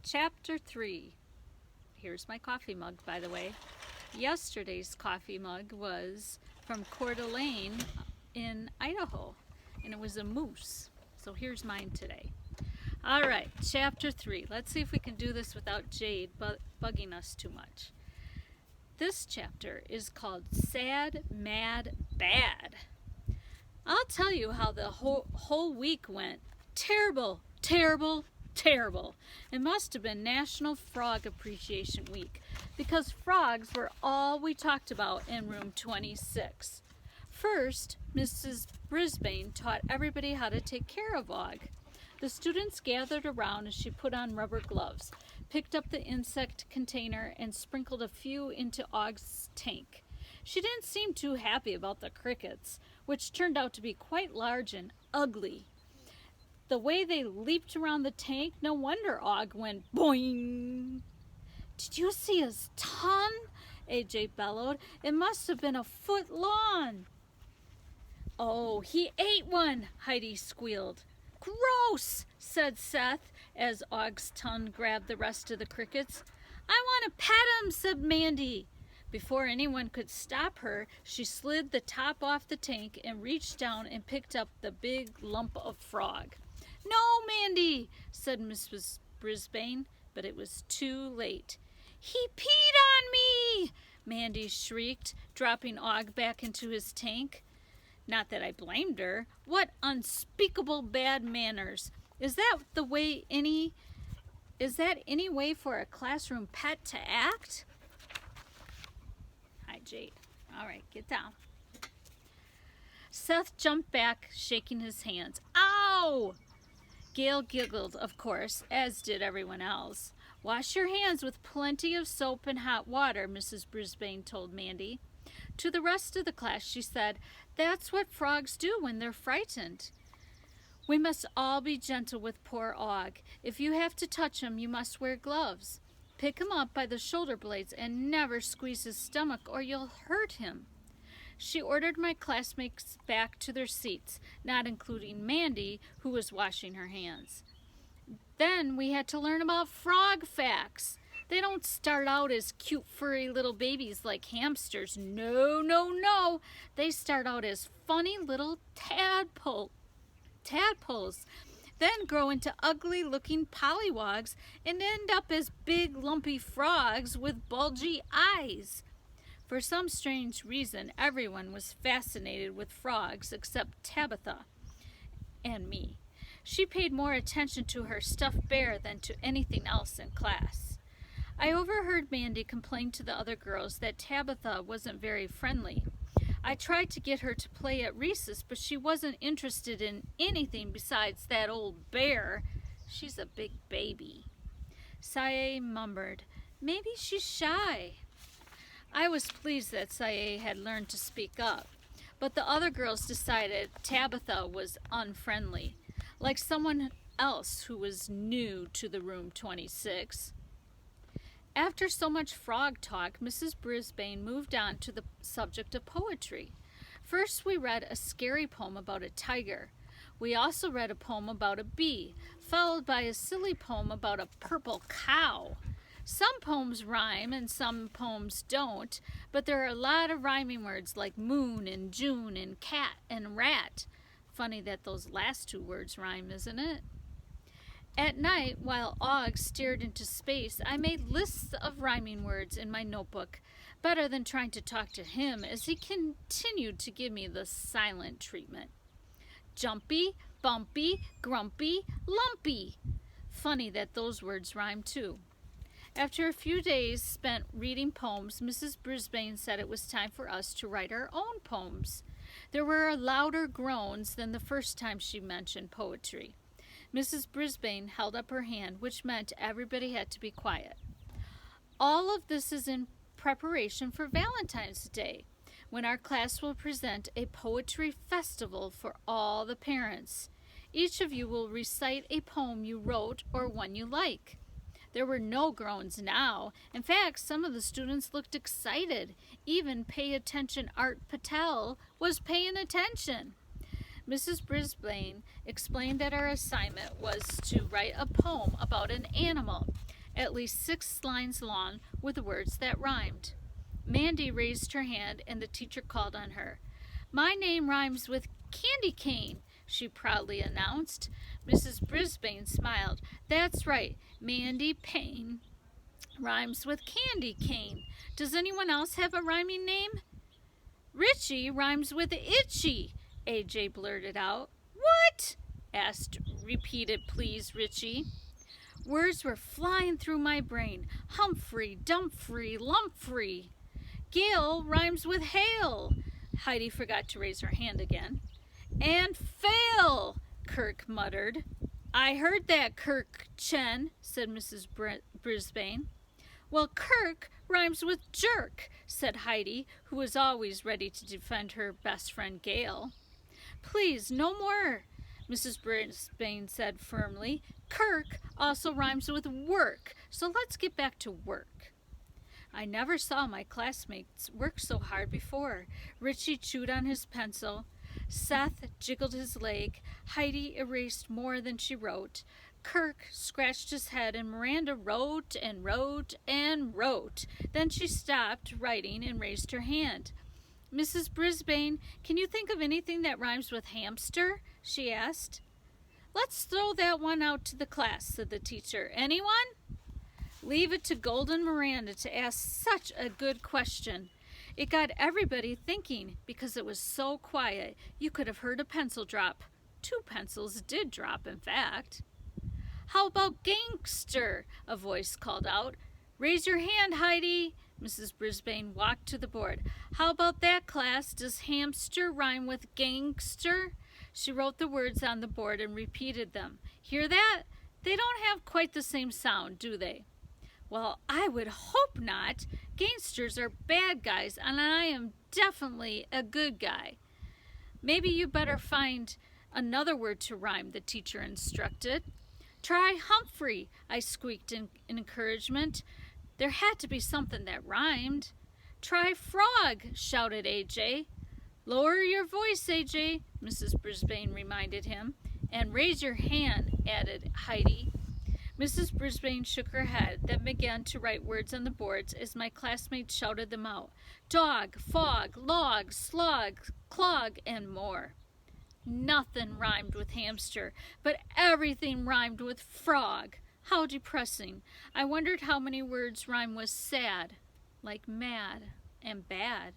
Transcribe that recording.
Chapter 3. Here's my coffee mug, by the way. Yesterday's coffee mug was from Coeur d'Alene in Idaho, and it was a moose. So here's mine today. All right, Chapter 3. Let's see if we can do this without Jade bugging us too much. This chapter is called Sad, Mad, Bad. I'll tell you how the whole week went. Terrible, terrible, terrible. It must have been National Frog Appreciation Week because frogs were all we talked about in room 26. First, Mrs. Brisbane taught everybody how to take care of Og. The students gathered around as she put on rubber gloves, picked up the insect container, and sprinkled a few into Og's tank. She didn't seem too happy about the crickets, which turned out to be quite large and ugly. The way they leaped around the tank, no wonder Og went boing. "Did you see his tongue?" AJ bellowed. "It must have been a foot long." "Oh, he ate one," Heidi squealed. "Gross," said Seth as Og's tongue grabbed the rest of the crickets. "I want to pet him," said Mandy. Before anyone could stop her, she slid the top off the tank and reached down and picked up the big lump of frog. "No, Mandy," said Mrs. Brisbane, but it was too late. "He peed on me!" Mandy shrieked, dropping Og back into his tank. Not that I blamed her. What unspeakable bad manners. Is that any way for a classroom pet to act? Hi, Jade. All right, get down. Seth jumped back, shaking his hands. "Ow!" Gail giggled, of course, as did everyone else. "Wash your hands with plenty of soap and hot water," Mrs. Brisbane told Mandy. To the rest of the class, she said, "That's what frogs do when they're frightened. We must all be gentle with poor Og. If you have to touch him, you must wear gloves. Pick him up by the shoulder blades and never squeeze his stomach or you'll hurt him." She ordered my classmates back to their seats, not including Mandy, who was washing her hands. Then we had to learn about frog facts. They don't start out as cute, furry little babies like hamsters. No, no, no. They start out as funny little tadpoles, then grow into ugly-looking pollywogs and end up as big, lumpy frogs with bulgy eyes. For some strange reason, everyone was fascinated with frogs except Tabitha and me. She paid more attention to her stuffed bear than to anything else in class. I overheard Mandy complain to the other girls that Tabitha wasn't very friendly. I tried to get her to play at recess, but she wasn't interested in anything besides that old bear. She's a big baby. Saye murmured, "Maybe she's shy." I was pleased that Saye had learned to speak up, but the other girls decided Tabitha was unfriendly, like someone else who was new to the room 26. After so much frog talk, Mrs. Brisbane moved on to the subject of poetry. First, we read a scary poem about a tiger. We also read a poem about a bee, followed by a silly poem about a purple cow. Some poems rhyme and some poems don't, but there are a lot of rhyming words like moon and June and cat and rat. Funny that those last two words rhyme, isn't it? At night, while Og stared into space, I made lists of rhyming words in my notebook, better than trying to talk to him as he continued to give me the silent treatment. Jumpy, bumpy, grumpy, lumpy. Funny that those words rhyme too. After a few days spent reading poems, Mrs. Brisbane said it was time for us to write our own poems. There were louder groans than the first time she mentioned poetry. Mrs. Brisbane held up her hand, which meant everybody had to be quiet. All of this is in preparation for Valentine's Day, when our class will present a poetry festival for all the parents. Each of you will recite a poem you wrote or one you like. There were no groans now. In fact, some of the students looked excited. Even Pay Attention Art Patel was paying attention. Mrs. Brisbane explained that our assignment was to write a poem about an animal. at least 6 lines long, with words that rhymed. Mandy raised her hand and the teacher called on her. "My name rhymes with candy cane," she proudly announced. Mrs. Brisbane smiled. "That's right, Mandy Payne rhymes with candy cane. Does anyone else have a rhyming name?" "Richie rhymes with itchy," AJ blurted out. "What?" repeated please Richie. Words were flying through my brain. Humphrey, Dumphrey, Lumphrey. "Gale rhymes with hail." Heidi forgot to raise her hand again. "And fail," Kirk muttered. "I heard that, Kirk Chen," said Mrs. Brisbane. "Well, Kirk rhymes with jerk," said Heidi, who was always ready to defend her best friend Gale. "Please, no more," Mrs. Brisbane said firmly. "Kirk also rhymes with work, so let's get back to work." I never saw my classmates work so hard before. Richie chewed on his pencil. Seth jiggled his leg. Heidi erased more than she wrote. Kirk scratched his head, and Miranda wrote and wrote and wrote. Then she stopped writing and raised her hand. "Mrs. Brisbane, can you think of anything that rhymes with hamster?" she asked. "Let's throw that one out to the class," said the teacher. "Anyone?" Leave it to Golden Miranda to ask such a good question. It got everybody thinking because it was so quiet you could have heard a pencil drop. 2 pencils did drop, in fact. "How about gangster?" a voice called out. "Raise your hand, Heidi." Mrs. Brisbane walked to the board. "How about that, class? Does hamster rhyme with gangster?" She wrote the words on the board and repeated them. "Hear that? They don't have quite the same sound, do they?" "Well, I would hope not. Gangsters are bad guys, and I am definitely a good guy." "Maybe you better find another word to rhyme," the teacher instructed. "Try Humphrey," I squeaked in encouragement. There had to be something that rhymed. "Try frog," shouted AJ. "Lower your voice, AJ," Mrs. Brisbane reminded him. "And raise your hand," added Heidi. Mrs. Brisbane shook her head, then began to write words on the boards as my classmates shouted them out. Dog, fog, log, slog, clog, and more. Nothing rhymed with hamster, but everything rhymed with frog. How depressing. I wondered how many words rhyme with sad, like mad and bad.